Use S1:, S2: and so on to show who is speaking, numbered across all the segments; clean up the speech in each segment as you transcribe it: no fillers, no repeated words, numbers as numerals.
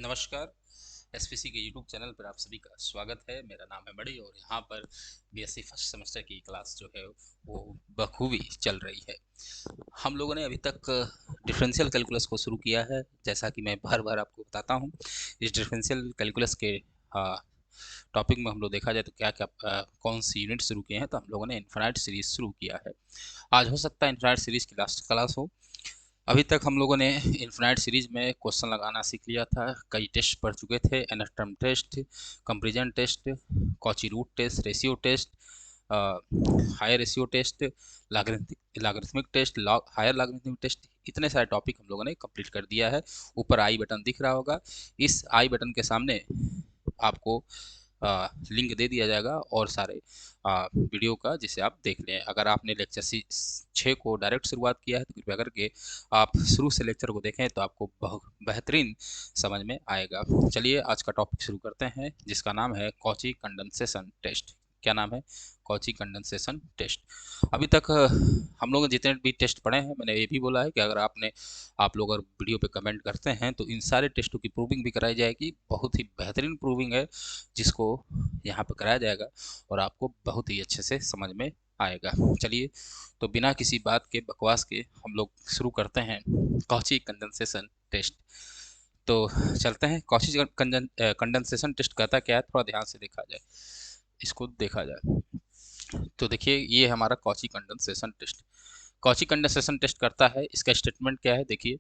S1: नमस्कार। एसपीसी के YouTube channel पर आप सभी का स्वागत है। मेरा नाम है बड़ी और यहाँ पर बीएससी फर्स्ट सेमेस्टर की क्लास जो है वो बखूबी चल रही है। हम लोगों ने अभी तक डिफरेंशियल कैलकुलस को शुरू किया है। जैसा कि मैं बार बार आपको बताता हूँ, इस डिफरेंशियल कैलकुलस के टॉपिक में हम लोग देखा जाए तो क्या क्या कौन सी यूनिट शुरू किए हैं, तो हम लोगों ने इन्फिनाइट सीरीज शुरू किया है। आज हो सकता है इन्फिनाइट सीरीज की लास्ट क्लास हो। अभी तक हम लोगों ने इन्फिनाइट सीरीज में क्वेश्चन लगाना सीख लिया था, कई टेस्ट पढ़ चुके थे, एनाटॉम test, comparison test, Cauchy root test, ratio test, higher ratio test, logarithmic test, higher logarithmic test, इतने सारे टॉपिक हम लोगों ने कंप्लीट कर दिया है। ऊपर आई बटन दिख रहा होगा, इस आई बटन के सामने आपको लिंक दे दिया जाएगा और सारे वीडियो का, जिसे आप देख लें। अगर आपने लेक्चर 6 को डायरेक्ट शुरुआत किया है तो कृपया करके आप शुरू से लेक्चर को देखें, तो आपको बहुत बेहतरीन समझ में आएगा। चलिए आज का टॉपिक शुरू करते हैं, जिसका नाम है कॉची कंडेंसेशन टेस्ट। क्या नाम है? Cauchy condensation test. अभी तक हम लोग जितने भी टेस्ट पढ़े हैं, मैंने ये भी बोला है कि अगर आप लोग अगर वीडियो पे कमेंट करते हैं तो इन सारे टेस्टों की प्रूविंग भी कराई जाएगी। बहुत ही बेहतरीन प्रूविंग है जिसको यहाँ पे कराया जाएगा और आपको बहुत ही अच्छे से समझ में आएगा। चलिए, तो बिना किसी बात के, बकवास के, हम लोग शुरू करते हैं कॉची कंडेंसेशन टेस्ट। तो चलते हैं। कॉची कंडेंसेशन टेस्ट कहता क्या है, थोड़ा ध्यान से देखा जाए, इसको देखा जाए तो देखिए, ये हमारा Cauchy condensation test. Cauchy condensation test करता है, इसका स्टेटमेंट क्या है देखिए।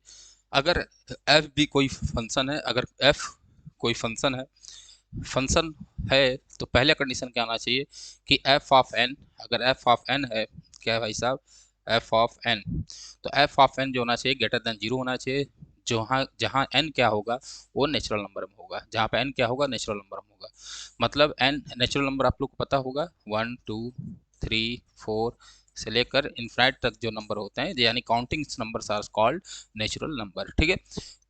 S1: अगर एफ भी कोई फंक्शन है, अगर एफ कोई फंक्शन है तो पहले कंडीशन क्या होना चाहिए कि एफ ऑफ एन, अगर एफ ऑफ एन है, क्या है भाई साहब, एफ ऑफ एन, तो एफ ऑफ एन जो होना चाहिए ग्रेटर देन जीरो होना चाहिए। जहाँ जहाँ एन क्या होगा वो नेचुरल नंबर में होगा, जहाँ पे एन क्या होगा, नेचुरल नंबर में होगा। मतलब एन नेचुरल नंबर आप लोग को पता होगा, 1 2 3 4 से लेकर इनफाइनाइट तक जो नंबर होते हैं, यानी counting numbers are called natural number. ठीक है,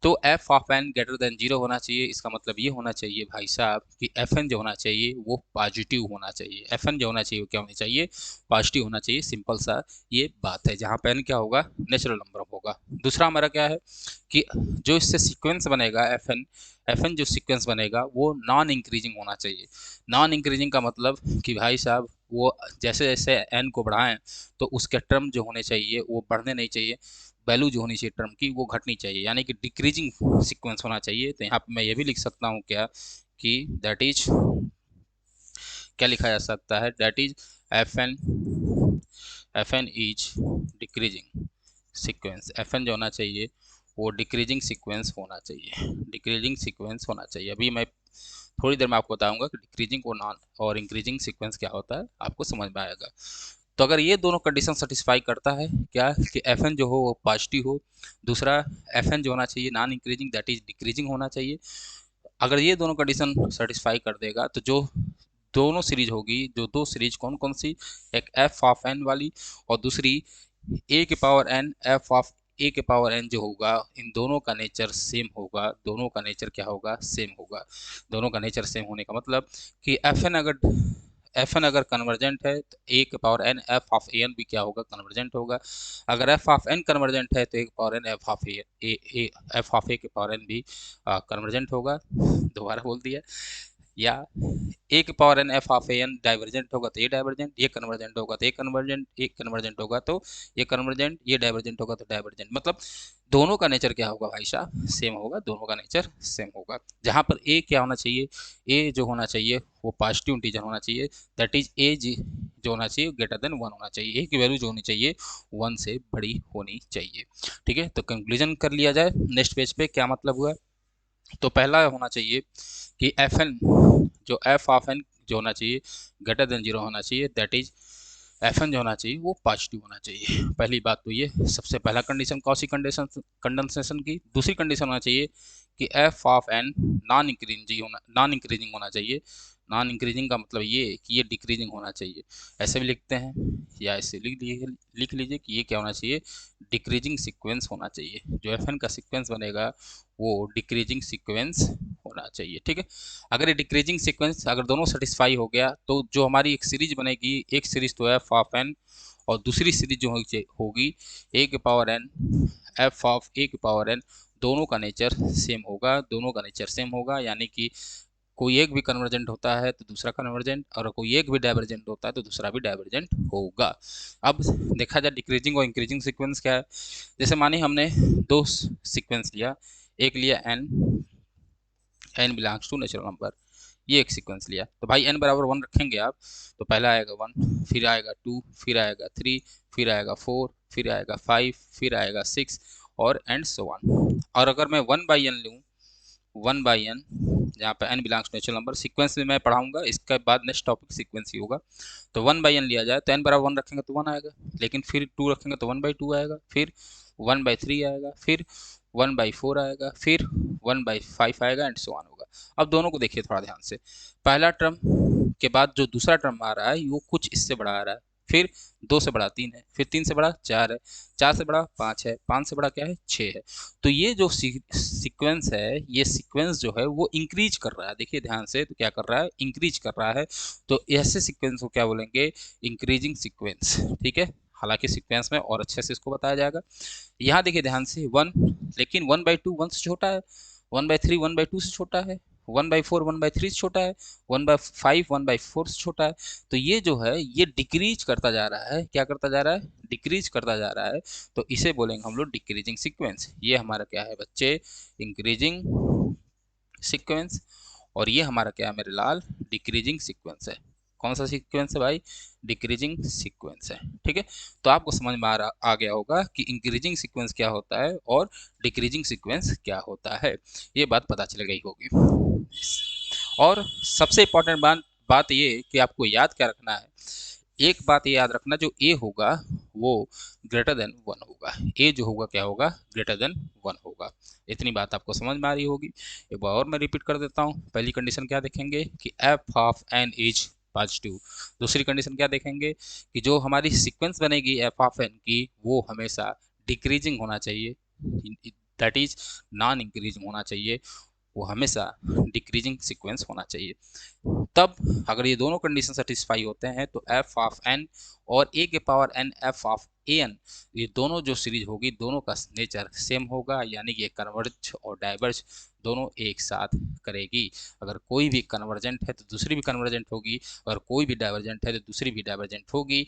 S1: तो f of n greater than zero होना चाहिए। इसका मतलब ये होना चाहिए भाई साहब कि एफ एन जो होना चाहिए वो पॉजिटिव होना चाहिए। एफ एन जो होना चाहिए वो क्या होना चाहिए, पॉजिटिव होना चाहिए। सिंपल सा ये बात है, जहाँ पे एन क्या होगा, नेचुरल नंबर होगा। दूसरा हमारा क्या है कि जो इससे सीक्वेंस बनेगा एफ एन जो सीक्वेंस बनेगा वो नॉन इंक्रीजिंग होना चाहिए। नॉन इंक्रीजिंग का मतलब कि भाई साहब वो जैसे जैसे एन को बढ़ाएं तो उसके टर्म जो होने चाहिए वो बढ़ने नहीं चाहिए, वैल्यू जो होनी चाहिए टर्म की वो घटनी चाहिए, यानी कि डिक्रीजिंग सीक्वेंस होना चाहिए। तो यहाँ पे मैं ये भी लिख सकता हूँ क्या कि दैट इज, क्या लिखा जा सकता है, that is f n is decreasing sequence. F n जो होना चाहिए वो डिक्रीजिंग सीक्वेंस होना चाहिए, डिक्रीजिंग सीक्वेंस होना चाहिए। अभी मैं थोड़ी देर में आपको बताऊंगा कि डिक्रीजिंग और नॉन और इंक्रीजिंग सीक्वेंस क्या होता है, आपको समझ में आएगा। तो अगर ये दोनों कंडीशन सेटिस्फाई करता है, क्या कि एफ एन जो हो वो पॉजिटिव हो, दूसरा एफ एन जो होना चाहिए non increasing that is decreasing होना चाहिए। अगर ये दोनों कंडीशन सेटिस्फाई कर देगा तो जो दोनों सीरीज होगी, जो दो सीरीज कौन कौन सी, एक एफ ऑफ एन वाली और दूसरी ए के power n f of a के पावर एन जो होगा, इन दोनों का नेचर सेम होगा। दोनों का नेचर क्या होगा, सेम होगा। दोनों का नेचर सेम होने का मतलब कि एफ एन अगर कन्वर्जेंट है तो ए के power n f of a n भी क्या होगा, कन्वर्जेंट होगा। अगर एफ ऑफ एन कन्वर्जेंट है तो ए के power n f of a के पावर एन भी कन्वर्जेंट होगा। दोबारा बोल दिया। या ए के power n f of a n divergent होगा तो ये डाइवर्जेंट, ये कन्वर्जेंट होगा तो ये कन्वर्जेंट, ये कन्वर्जेंट होगा तो ये कन्वर्जेंट, ये डाइवर्जेंट होगा तो डाइवर्जेंट। मतलब दोनों का नेचर क्या होगा भाई साहब, सेम होगा। दोनों का नेचर सेम होगा। जहाँ पर ए क्या होना चाहिए, ए जो होना चाहिए वो पॉजिटिव इंटीजर होना चाहिए, दैट इज ए जो होना चाहिए ग्रेटर देन वन होना चाहिए। ए की वैल्यू जो होनी चाहिए वन से बड़ी होनी चाहिए। ठीक है, तो कंक्लूजन कर लिया जाए नेक्स्ट पेज पे, क्या मतलब हुआ। तो पहला होना चाहिए कि एफ एन, जो एफ ऑफ एन जो होना चाहिए ग्रेटर देन जीरो होना चाहिए, दैट इज एफ एन जो होना चाहिए वो पॉजिटिव होना चाहिए। पहली बात तो ये सबसे पहला कंडीशन कौसी कंडीशन कंडेंसेशन की। दूसरी कंडीशन होना चाहिए कि f of n non increasing होना चाहिए। नॉन इंक्रीजिंग का मतलब ये कि ये डिक्रीजिंग होना चाहिए। ऐसे भी लिखते हैं या ऐसे लिख लीजिए कि ये क्या होना चाहिए, डिक्रीजिंग सीक्वेंस होना चाहिए। जो एफ एन का सीक्वेंस बनेगा वो डिक्रीजिंग सीक्वेंस होना चाहिए। ठीक है, अगर ये डिक्रीजिंग सीक्वेंस अगर दोनों सेटिस्फाई हो गया तो जो हमारी एक सीरीज बनेगी, एक सीरीज तो एफ ऑफ एन और दूसरी सीरीज जो होगी ए के power n f of a के पावर एन दोनों का नेचर सेम होगा, दोनों का नेचर सेम होगा, यानी कि कोई एक भी कन्वर्जेंट होता है तो दूसरा कन्वर्जेंट, और कोई एक भी डाइवर्जेंट होता है तो दूसरा भी डाइवर्जेंट होगा। अब देखा जाए डिक्रीजिंग और इंक्रीजिंग सीक्वेंस क्या है। जैसे मानिए हमने दो सीक्वेंस लिया, एक लिया n belongs to natural number, ये एक सीक्वेंस लिया, तो भाई n बराबर 1 रखेंगे आप, तो पहला आएगा 1, फिर आएगा 2, फिर आएगा 3, फिर आएगा 4, फिर आएगा 5, फिर आएगा 6 और एंड सो ऑन। और अगर मैं 1/n लूँ, 1/n जहाँ पे n belongs to natural number, sequence में मैं पढ़ाऊंगा, इसके बाद नेक्स्ट टॉपिक सीक्वेंस ही होगा। तो 1/n लिया जाए तो n बराबर 1 रखेंगे तो 1 आएगा, लेकिन फिर 2 रखेंगे तो 1/2 आएगा, फिर 1/3 आएगा, फिर 1/4 आएगा, फिर 1/5 आएगा एंड सो ऑन होगा। अब दोनों को देखिए थोड़ा ध्यान से, पहला टर्म के बाद जो दूसरा टर्म आ रहा है वो कुछ इससे बड़ा आ रहा है, फिर 2 से बड़ा 3 है, फिर 3 से बड़ा 4 है, 4 से बड़ा 5 है, 5 से बड़ा क्या है 6 है। तो ये जो सीक्वेंस है, ये सीक्वेंस जो है वो इंक्रीज कर रहा है, देखिए ध्यान से, तो क्या कर रहा है, इंक्रीज कर रहा है। तो ऐसे सीक्वेंस को क्या बोलेंगे, इंक्रीजिंग सीक्वेंस, ठीक है। हालांकि सीक्वेंस में और अच्छे से इसको बताया जाएगा। यहाँ देखिए ध्यान से 1, लेकिन 1/2 1 से छोटा है, 1/3 1/2 से छोटा है, 1/4 1/3 से छोटा है, 1/5 1/4 से छोटा है। तो ये जो है ये डिक्रीज करता जा रहा है, क्या करता जा रहा है, डिक्रीज करता जा रहा है। तो इसे बोलेंगे हम लोग डिक्रीजिंग सीक्वेंस। ये हमारा क्या है बच्चे, इंक्रीजिंग सीक्वेंस, और ये हमारा क्या है मेरे लाल, डिक्रीजिंग सीक्वेंस है। कौन सा सीक्वेंस है भाई, डिक्रीजिंग सीक्वेंस है, ठीक है। तो आपको समझ में आ गया होगा कि इंक्रीजिंग सीक्वेंस क्या होता है और डिक्रीजिंग सीक्वेंस क्या होता है, ये बात पता चल गई होगी। और सबसे इंपॉर्टेंट बात ये कि आपको याद क्या रखना है, एक बात ये याद रखना, जो ए होगा वो ग्रेटर देन 1 होगा, ए जो होगा क्या होगा, ग्रेटर देन 1 होगा। इतनी बात आपको समझ में आ रही होगी। एक बार और मैं रिपीट कर देता हूँ, पहली कंडीशन क्या देखेंगे कि f of n is positive. दूसरी कंडीशन क्या देखेंगे कि जो हमारी सीक्वेंस बनेगी एफ ऑफ एन की वो हमेशा डिक्रीजिंग होना चाहिए, दैट इज नॉन इंक्रीजिंग होना चाहिए, वो हमेशा डिक्रीजिंग सीक्वेंस होना चाहिए। तब अगर ये दोनों कंडीशन सेटिस्फाई होते हैं तो एफ ऑफ एन और ए के power n f of a n, ये दोनों जो सीरीज होगी दोनों का नेचर सेम होगा, यानी कि कन्वर्ज और डाइवर्ज दोनों एक साथ करेगी। अगर कोई भी कन्वर्जेंट है तो दूसरी भी कन्वर्जेंट होगी, अगर कोई भी डाइवर्जेंट है तो दूसरी भी डाइवर्जेंट होगी।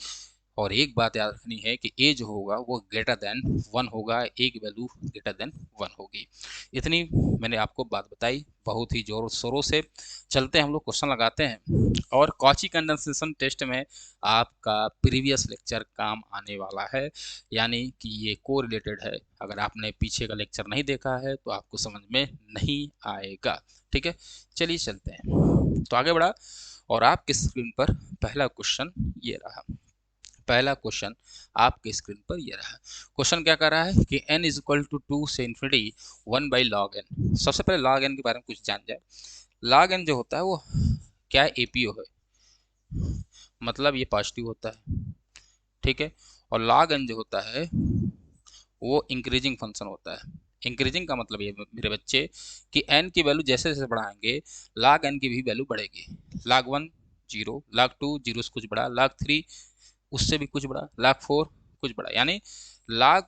S1: और एक बात याद रखनी है कि ए जो होगा वो ग्रेटर देन 1 होगा, ए की वैल्यू ग्रेटर देन 1 होगी। इतनी मैंने आपको बात बताई, बहुत ही जोरों शोरों से। चलते हैं हम लोग क्वेश्चन लगाते हैं, और कॉची कंडेंसेशन टेस्ट में आपका प्रीवियस लेक्चर काम आने वाला है, यानी कि ये को रिलेटेड है। अगर आपने पीछे का लेक्चर नहीं देखा है तो आपको समझ में नहीं आएगा, ठीक है। चलिए चलते हैं, तो आगे बढ़ा, और आपकी स्क्रीन पर पहला क्वेश्चन ये रहा। पहला क्वेश्चन आपके स्क्रीन पर ये रहा। क्वेश्चन क्या कर रहा है कि n इज इक्वल टू 2 से इन्फिनिटी 1/log n। सबसे पहले log n के बारे में कुछ जान जाए। log n जो होता है वो क्या है, एपीओ है, मतलब ये पॉजिटिव होता है, ठीक है। और log n जो होता है वो इंक्रीजिंग फंक्शन होता है। इंक्रीजिंग का मतलब ये मेरे बच्चे कि n की वैल्यू जैसे जैसे बढ़ाएंगे log n की भी वैल्यू बढ़ेगी। log 1 0, log 2 0 से कुछ बड़ा, log 3 उससे भी कुछ बड़ा, log 4 कुछ बड़ा, यानी log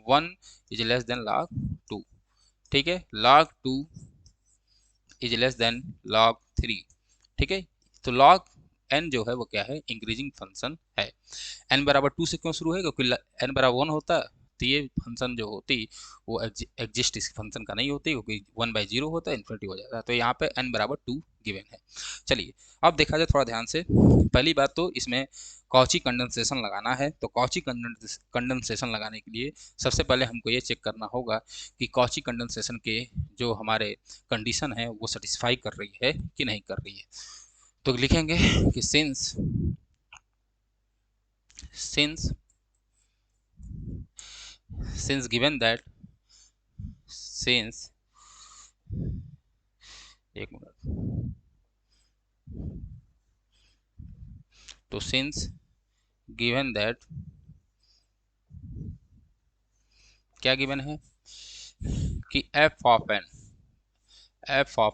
S1: 1 is less than log 2, ठीक है। log 2 is less than log 3, ठीक है। तो log n जो है वो क्या है, इंक्रीजिंग फंक्शन है। n बराबर 2 से क्यों शुरू है, क्योंकि n बराबर 1 होता तो ये फंक्शन जो होती वो एग्जिस्ट इस फंक्शन का नहीं होती, क्योंकि 1/0 होता है, इन्फिनिटी हो जाता है। तो यहाँ पे n बराबर 2 गिवन है। चलिए अब देखा जाए थोड़ा ध्यान से। पहली बात तो इसमें कॉची कंडेंसेशन लगाना है, तो कॉची कंडेंसेशन लगाने के लिए सबसे पहले हमको ये चेक करना होगा कि कॉची कंडेंसेशन के जो हमारे कंडीशन है वो सेटिस्फाई कर रही है कि नहीं कर रही है। तो लिखेंगे कि सिंस given that since एक मिनट, तो since given that क्या गिवन है कि f ऑफ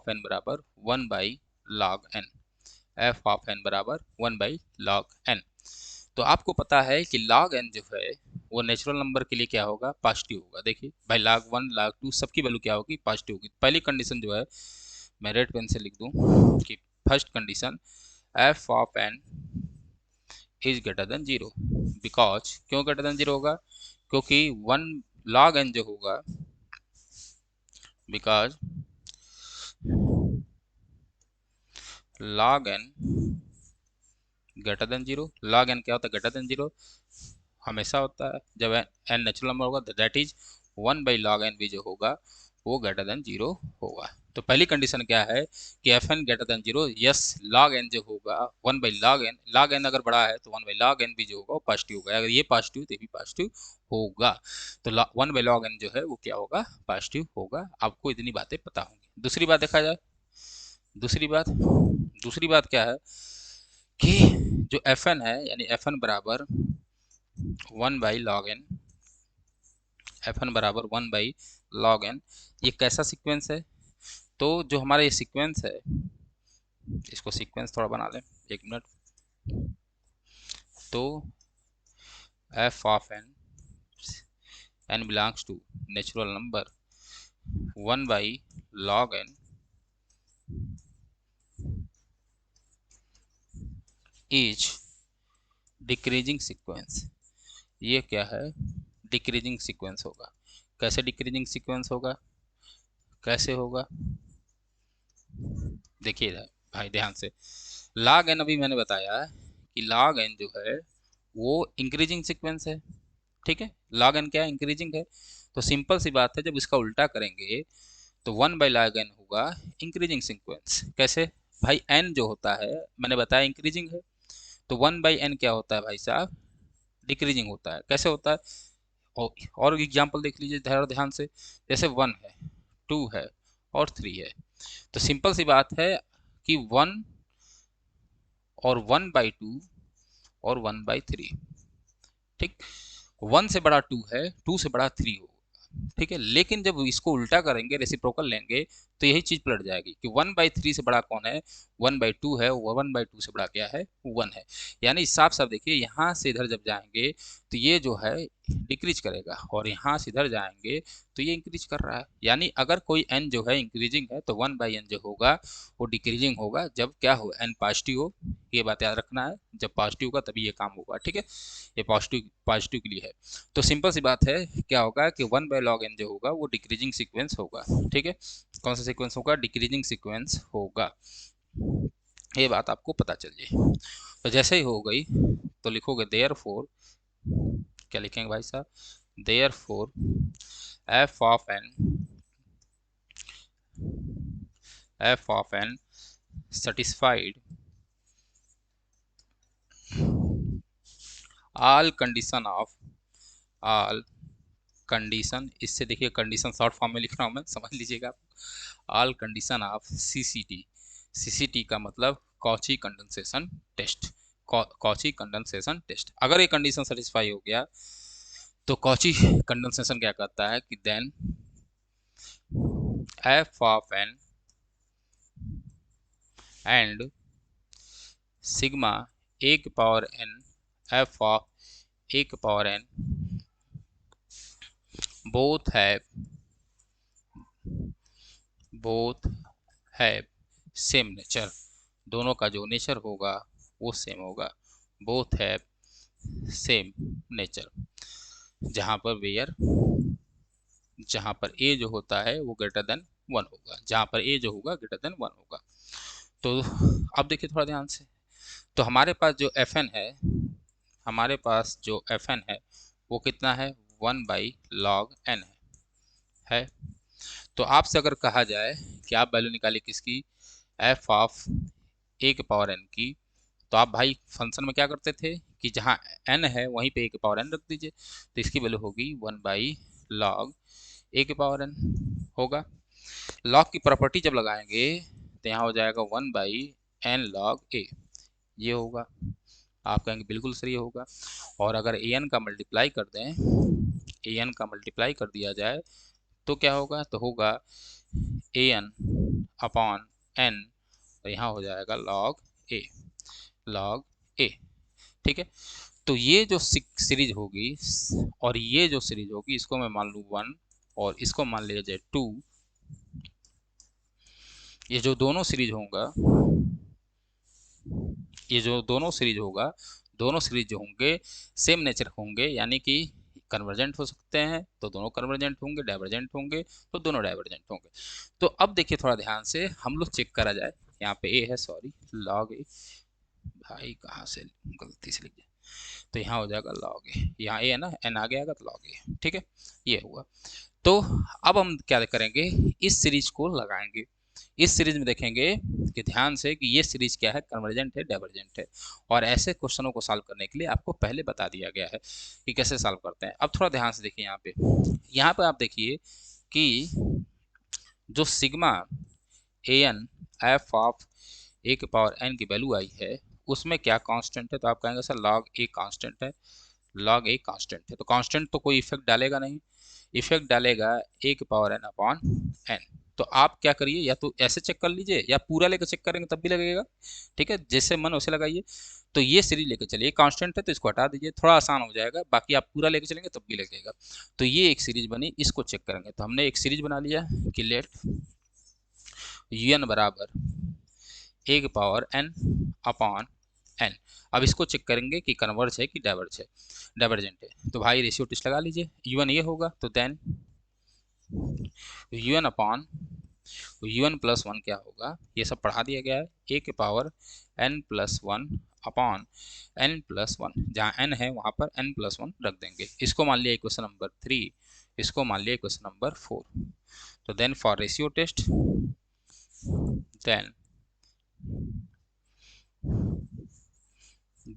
S1: n बराबर 1/log n, f of n बराबर 1/log n। तो आपको पता है कि log n जो है वो नेचुरल नंबर के लिए क्या होगा, पॉजिटिव होगा। देखिए भाई log 1 log 2 सबकी वैल्यू क्या होगी, पॉजिटिव होगी। पहली कंडीशन जो है मैं रेड पेन से लिख दूं कि first condition f of n is greater than 0। Because क्यों ग्रेटर देन 0 होगा, क्योंकि 1 log n जो होगा, because log n greater than 0। log n क्या होता है, ग्रेटर देन 0 हमेशा होता है जब n नेचुरल नंबर होगा, that is 1 by log n भी जो होगा वो ग्रेटर देन 0 होगा। तो पहली कंडीशन क्या है कि f n greater than 0, yes log n जो होगा 1 बाई लॉग एन अगर बड़ा है तो 1 बाई लॉग एन भी जो होगा वो पॉजिटिव होगा। अगर ये पॉजिटिव तो ये भी पॉजिटिव होगा। तो 1 बाई लॉग एन जो है वो क्या होगा, पॉजिटिव होगा। आपको इतनी बातें पता होंगी। दूसरी बात देखा जाए, दूसरी बात क्या है कि जो एफ एन है यानी एफ एन बराबर 1 by log n, f n बराबर 1 बाई लॉग एन, ये कैसा सीक्वेंस है। तो जो हमारा ये सीक्वेंस है, इसको सीक्वेंस थोड़ा बना लें, एक मिनट। तो f of n, n belongs to natural number 1 by log n is decreasing sequence. ये क्या है, डिक्रीजिंग सीक्वेंस होगा। कैसे डिक्रीजिंग सीक्वेंस होगा, कैसे होगा, देखिए भाई ध्यान से। log n अभी मैंने बताया कि log n जो है वो इंक्रीजिंग सीक्वेंस है, ठीक है। log n क्या है, इंक्रीजिंग है। तो सिंपल सी बात है, जब इसका उल्टा करेंगे तो 1 बाई log n होगा इंक्रीजिंग सीक्वेंस। कैसे भाई, n जो होता है मैंने बताया इंक्रीजिंग है, तो 1 बाई n क्या होता है भाई साहब, डिक्रीजिंग होता है। कैसे होता है, और एग्जाम्पल देख लीजिए ध्यान से। जैसे 1 है, 2 है और 3 है, तो सिंपल सी बात है कि 1 और 1/2 और 1/3, ठीक। 1 से बड़ा 2 है, 2 से बड़ा 3 होगा, ठीक है। लेकिन जब इसको उल्टा करेंगे, रेसिप्रोकल लेंगे, तो यही चीज पलट जाएगी कि 1/3 से बड़ा कौन है, 1/2 है, 1/2 से बड़ा क्या है, 1 है। यानी साफ साफ देखिए, यहाँ से इधर जब जाएंगे तो ये जो है डिक्रीज करेगा, और यहाँ से इधर जाएंगे तो ये इंक्रीज कर रहा है। यानी अगर कोई n जो है इंक्रीजिंग है तो 1/n जो होगा वो डिक्रीजिंग होगा, जब क्या हो, n पॉजिटिव हो। ये बात याद रखना है, जब पॉजिटिव होगा तभी ये काम होगा, ठीक है। ये पॉजिटिव पॉजिटिव के लिए है। तो सिंपल सी बात है, क्या होगा कि 1 बाई लॉग एन जो होगा वो डिक्रीजिंग सीक्वेंस होगा, ठीक है। कौन सा सीक्वेंस होगा, डिक्रीजिंग सीक्वेंस होगा। ये बात आपको पता चल जाए। तो जैसे ही हो गई तो लिखोगे देयर फोर, क्या लिखेंगे भाई साहब, therefore f of n satisfied all condition of all condition, इससे देखिए कंडीशन शॉर्ट फॉर्म में लिख रहा हूँ मैं, समझ लीजिएगा आप। All condition of CCT, CCT का मतलब Cauchy condensation test, Cauchy condensation test. अगर ये कंडीशन सेटिस्फाई हो गया तो कॉची कंडेंसेशन क्या कहता है कि then f of n and sigma एक पावर एन, एफ ऑफ एक power n both have both have same nature, दोनों का जो नेचर होगा वो सेम होगा। बोथ हैव सेम नेचर, जहाँ पर वेयर, जहाँ पर ए जो होता है वो ग्रेटर देन 1 होगा, जहाँ पर ए जो होगा ग्रेटर देन 1 होगा। तो अब देखिए थोड़ा ध्यान से, तो हमारे पास जो एफ एन है, हमारे पास जो एफ एन है वो कितना है, 1 बाई लॉग एन है। तो आपसे अगर कहा जाए कि आप वैल्यू निकालिए किसकी, एफ ऑफ ए के पावर एन की, तो आप भाई फंक्शन में क्या करते थे कि जहाँ एन है वहीं पे ए के पावर एन रख दीजिए। तो इसकी वैल्यू होगी 1 बाई लॉग ए के पावर एन होगा। लॉग की प्रॉपर्टी जब लगाएंगे तो यहाँ हो जाएगा 1 बाई एन लॉग ए, ये होगा। आप कहेंगे बिल्कुल सही होगा। और अगर ए एन का मल्टीप्लाई कर दें, ए एन का मल्टीप्लाई कर दिया जाए तो क्या होगा, तो होगा ए एन अपॉन एन, और यहाँ हो जाएगा लॉग ए, लॉग ए, ठीक है। तो ये जो सीरीज होगी और ये जो सीरीज होगी, इसको मैं मान लूँ 1 और इसको मान लिया जाए 2। ये जो दोनों सीरीज होगा, ये जो दोनों सीरीज होगा, दोनों सीरीज जो होंगे सेम नेचर होंगे, यानी कि कन्वर्जेंट हो सकते हैं तो दोनों कन्वर्जेंट होंगे, डाइवर्जेंट होंगे तो दोनों डाइवर्जेंट होंगे। तो अब देखिए थोड़ा ध्यान से हम लोग चेक करा जाए। यहाँ पे ए है, सॉरी लॉग ए, भाई कहाँ से गलती से लिख दिया, तो यहाँ हो जाएगा लॉग ए, यहाँ ए है ना, एन आगे आएगा तो लॉग ए, ठीक है, ये हुआ। तो अब हम क्या करेंगे, इस सीरीज को लगाएंगे। इस सीरीज में देखेंगे कि ध्यान से कि ये सीरीज क्या है, कन्वर्जेंट है, डाइवर्जेंट है। और ऐसे क्वेश्चनों को सॉल्व करने के लिए आपको पहले बता दिया गया है कि कैसे सॉल्व करते हैं। अब थोड़ा ध्यान से देखिए यहाँ पे आप देखिए कि जो sigma a n f of a के पावर एन की वैल्यू आई है, उसमें क्या कांस्टेंट है, तो आप कहेंगे सर लॉग ए कांस्टेंट है। लॉग ए कांस्टेंट है तो कांस्टेंट तो कोई इफेक्ट डालेगा नहीं, इफेक्ट डालेगा ए के पावर एन अपॉन एन। तो आप क्या करिए, या तो ऐसे चेक कर लीजिए या पूरा लेकर चेक करेंगे तब भी लगेगा, ठीक है, जैसे मन वैसे लगाइए। तो ये सीरीज लेकर चलिए, कांस्टेंट है तो इसको हटा दीजिए, थोड़ा आसान हो जाएगा, बाकी आप पूरा लेकर चलेंगे तब भी लगेगा। तो ये एक सीरीज बनी, इसको चेक करेंगे। तो हमने एक सीरीज बना लिया कि लेट यू एन बराबर ए के पावर एन अपॉन एन। अब इसको चेक करेंगे कि कन्वर्ज है कि डाइवर्ज है, डाइवर्जेंट है। तो भाई रेशियो टेस्ट लगा लीजिए, यू एन ये होगा तो then u n upon u n plus one क्या होगा, ये सब पढ़ा दिया गया है, ए के power n plus one upon n plus one. जहाँ एन है वहाँ पर एन प्लस वन रख देंगे। इसको मान लिया इक्वेशन नंबर 3, इसको मान लिया इक्वेशन नंबर 4। तो then for ratio test,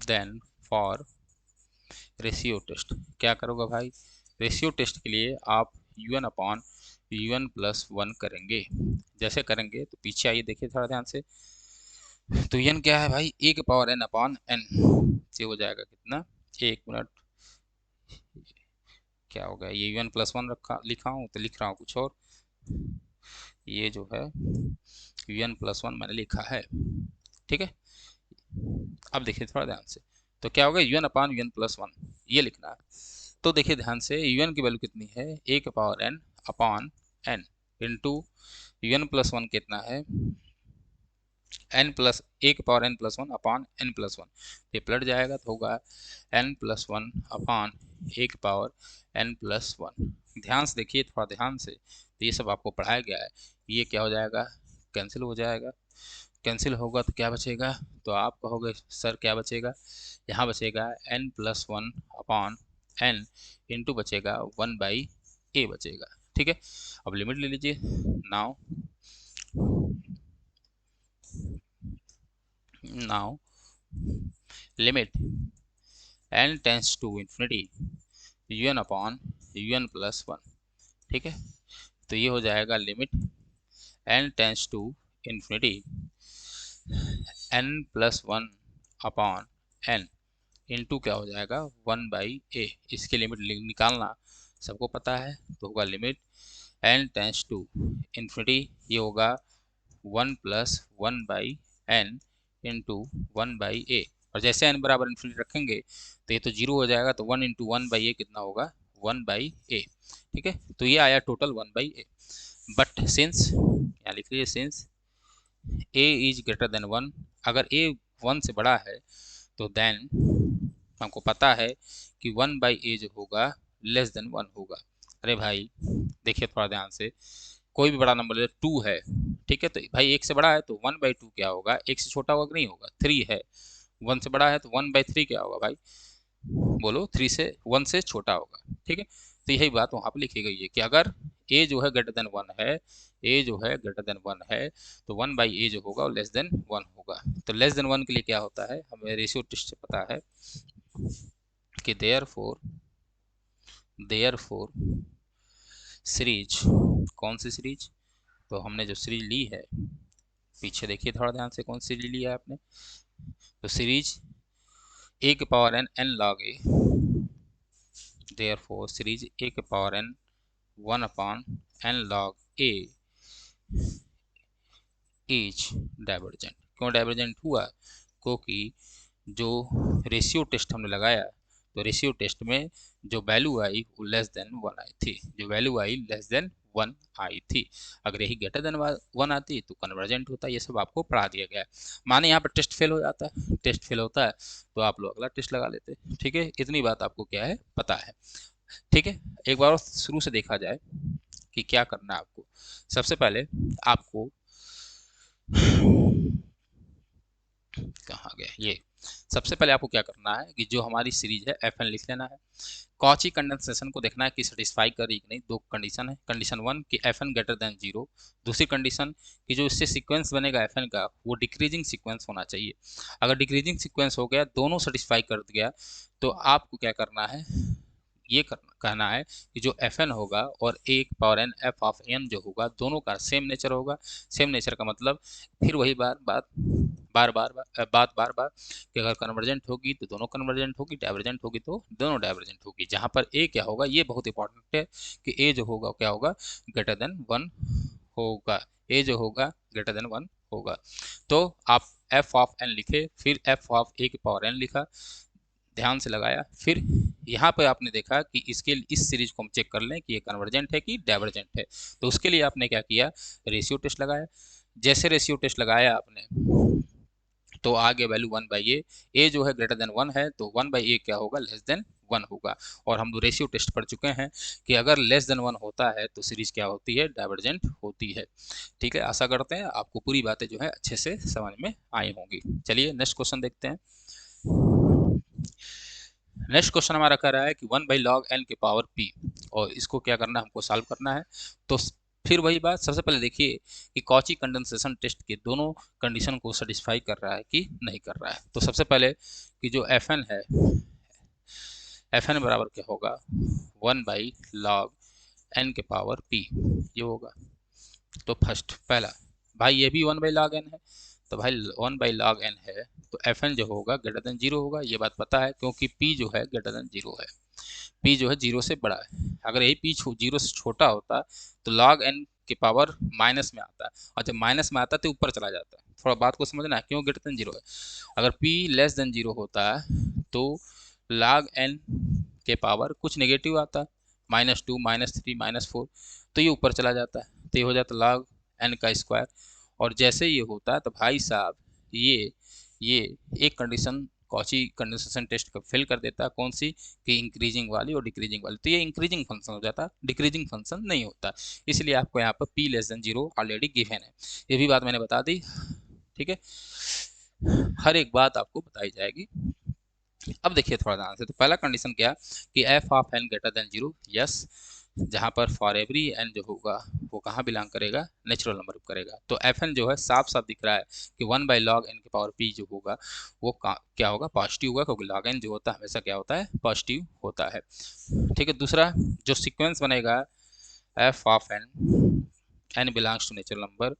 S1: then for ratio test क्या करोगे भाई, रेशियो टेस्ट के लिए आप u n upon u n plus one करेंगे। जैसे करेंगे तो पीछे आइए, देखिए थोड़ा ध्यान से। तो एन क्या है भाई, ए के पावर एन अपॉन एन, ये हो जाएगा कितना, एक मिनट, क्या हो गया, ये यू एन प्लस वन रखा लिखा हूँ तो लिख रहा हूँ कुछ और, ये जो है यू एन प्लस वन मैंने लिखा है, ठीक है। अब देखिए थोड़ा ध्यान से, तो क्या होगा, u n upon u n plus one ये लिखना है। तो देखिए ध्यान से, यू एन की वैल्यू कितनी है, ए के power n upon n into u n plus one कितना है, एन प्लस ए के power n plus one upon n plus one. ये पलट जाएगा तो होगा n plus one upon a के पावर एन प्लस वन। ध्यान से देखिए थोड़ा ध्यान से, तो ये सब आपको पढ़ाया गया है। ये क्या हो जाएगा, कैंसिल हो जाएगा, कैंसिल होगा तो क्या बचेगा, तो आप कहोगे सर क्या बचेगा, यहाँ बचेगा n plus one upon n into बचेगा वन बाई ए बचेगा, ठीक है। अब लिमिट ले लीजिए, now limit n tends to infinity u n upon u n plus one, ठीक है। तो ये हो जाएगा limit n tends to infinity n plus one upon n into क्या हो जाएगा वन बाई ए। इसके लिमिट निकालना सबको पता है, तो होगा limit n tends to infinity, ये होगा one plus one by n into one by a. और जैसे एन बराबर इन्फिनिटी रखेंगे तो ये तो जीरो हो जाएगा, तो वन इंटू वन बाई ए कितना होगा, वन बाई ए, ठीक है। तो ये आया total one by A. But since, यहाँ लिख लीजिए since a is greater than one, अगर ए वन से बड़ा है तो देन हमको पता है कि वन बाई ए जो होगा लेस देन वन होगा। अरे भाई देखिए थोड़ा ध्यान से, कोई भी बड़ा नंबर ले, टू है, ठीक है, तो भाई एक से बड़ा है तो वन बाई टू क्या होगा, एक से छोटा होगा कि नहीं होगा, थ्री है, वन से बड़ा है तो वन बाई थ्री क्या होगा भाई, बोलो, थ्री से वन से छोटा होगा, ठीक है। तो यही बात वहाँ पर लिखी गई है कि अगर ए जो है ग्रेटर देन वन है, ए जो है ग्रेटर देन वन है, तो वन बाई ए जो होगा वो लेस देन वन होगा। तो लेस देन वन के लिए क्या होता है, हमें रेशियो टेस्ट से पता है कि देयरफॉर सीरीज, कौन सी सीरीज, तो हमने जो सीरीज ली है, पीछे देखिए थोड़ा ध्यान से, कौन सी सीरीज लिया है आपने, तो सीरीज ए के power n n log a, therefore series a के power n one upon n log a is divergent. क्यों डाइवर्जेंट हुआ, क्योंकि जो रेशियो टेस्ट हमने लगाया तो रेशियो टेस्ट में जो वैल्यू आई वो लेस देन 1 आई थी, जो वैल्यू आई लेस देन 1 आई थी। अगर यही ग्रेटर देन 1 आती तो कन्वर्जेंट होता। ये सब आपको पढ़ा दिया गया है। माने यहाँ पर टेस्ट फेल हो जाता है, टेस्ट फेल होता है तो आप लोग अगला टेस्ट लगा लेते हैं। ठीक है, इतनी बात आपको क्या है पता है। ठीक है, एक बार और शुरू से देखा जाए कि क्या करना है आपको। सबसे पहले आपको कहाँ गए ये, सबसे पहले आपको क्या करना है कि जो हमारी सीरीज है एफ एन लिख लेना है। कॉची कंडेंसेशन को देखना है कि सेटिस्फाई कर रही कि नहीं। दो कंडीशन है, कंडीशन 1 कि एफ एन ग्रेटर देन 0, दूसरी कंडीशन कि जो इससे सीक्वेंस बनेगा एफ एन का वो डिक्रीजिंग सीक्वेंस होना चाहिए। अगर डिक्रीजिंग सीक्वेंस हो गया, दोनों सेटिस्फाई कर गया, तो आपको क्या करना है, ये कहना है कि जो एफ एन होगा और एक power n f of n जो होगा दोनों का सेम नेचर होगा। सेम नेचर का मतलब फिर वही बार बार कि अगर कन्वर्जेंट होगी तो दोनों कन्वर्जेंट होगी, डाइवर्जेंट होगी तो दोनों डाइवर्जेंट होगी। जहाँ पर ए क्या होगा, ये बहुत इंपॉर्टेंट है कि ए जो होगा क्या होगा, ग्रेटर देन 1 होगा। ए जो होगा ग्रेटर देन 1 होगा। तो आप एफ ऑफ एन लिखे, फिर एफ ऑफ ए की पावर एन लिखा, ध्यान से लगाया, फिर यहाँ पर आपने देखा कि इसके इस सीरीज को हम चेक कर लें कि ये कन्वर्जेंट है कि डाइवर्जेंट है। तो उसके लिए आपने क्या किया, रेशियो टेस्ट लगाया। जैसे रेशियो टेस्ट लगाया आपने तो आगे वैल्यू 1 बाई ए जो है ग्रेटर देन 1 है तो 1 बाई ए क्या होगा, लेस देन 1 होगा। और हम रेशियो टेस्ट पढ़ चुके हैं कि अगर लेस देन 1 होता है तो सीरीज क्या होती है, डाइवर्जेंट होती है। ठीक है, आशा करते हैं आपको पूरी बातें जो है अच्छे से समझ में आई होंगी। चलिए नेक्स्ट क्वेश्चन देखते हैं। नेक्स्ट क्वेश्चन हमारा कह रहा है कि 1/log n के पावर p, और इसको क्या करना है, हमको सॉल्व करना है। तो फिर वही बात, सबसे पहले देखिए कि कॉची कंडेंसेशन टेस्ट के दोनों कंडीशन को सेटिस्फाई कर रहा है कि नहीं कर रहा है। तो सबसे पहले कि जो एफ एन है, एफ एन बराबर क्या होगा, 1/log n के पावर p ये होगा। तो फर्स्ट पहला भाई ये भी 1/log n है, तो भाई 1/log n है तो एफ एन जो होगा ग्रेटर देन 0 होगा। ये बात पता है क्योंकि p जो है ग्रेटर देन 0 है, p जो है 0 से बड़ा है। अगर यही p 0 से छोटा होता तो log n के पावर माइनस में आता है, और जब माइनस में आता है तो ऊपर चला जाता है। थोड़ा बात को समझना है, क्यों ग्रेटर देन 0 है। अगर p लेस देन 0 होता है तो log n के पावर कुछ नेगेटिव आता है, -2 -3 -4, तो ये ऊपर चला जाता है, तो ये हो जाता log n का स्क्वायर। और जैसे ये होता है तो भाई साहब ये एक कंडीशन कॉची कंडेंसेशन टेस्ट का फेल कर देता है, कौन सी, कि इंक्रीजिंग वाली और डिक्रीजिंग वाली। तो ये इंक्रीजिंग फंक्शन हो जाता है, डिक्रीजिंग फंक्शन नहीं होता। इसलिए आपको यहाँ पर p less than 0 already given है, ये भी बात मैंने बता दी। ठीक है, हर एक बात आपको बताई जाएगी। अब देखिए थोड़ा ध्यान से, तो पहला कंडीशन क्या कि f of n greater than 0, yes, जहाँ पर फॉर एवरी एन जो होगा वो कहाँ बिलोंग करेगा, नेचुरल नंबर करेगा। तो एफ एन जो है साफ साफ दिख रहा है कि 1/log n के पावर p जो होगा वो क्या होगा, पॉजिटिव होगा, क्योंकि log n जो होता है हमेशा क्या होता है, पॉजिटिव होता है। ठीक है, दूसरा जो सीक्वेंस बनेगा f of n belongs to natural number,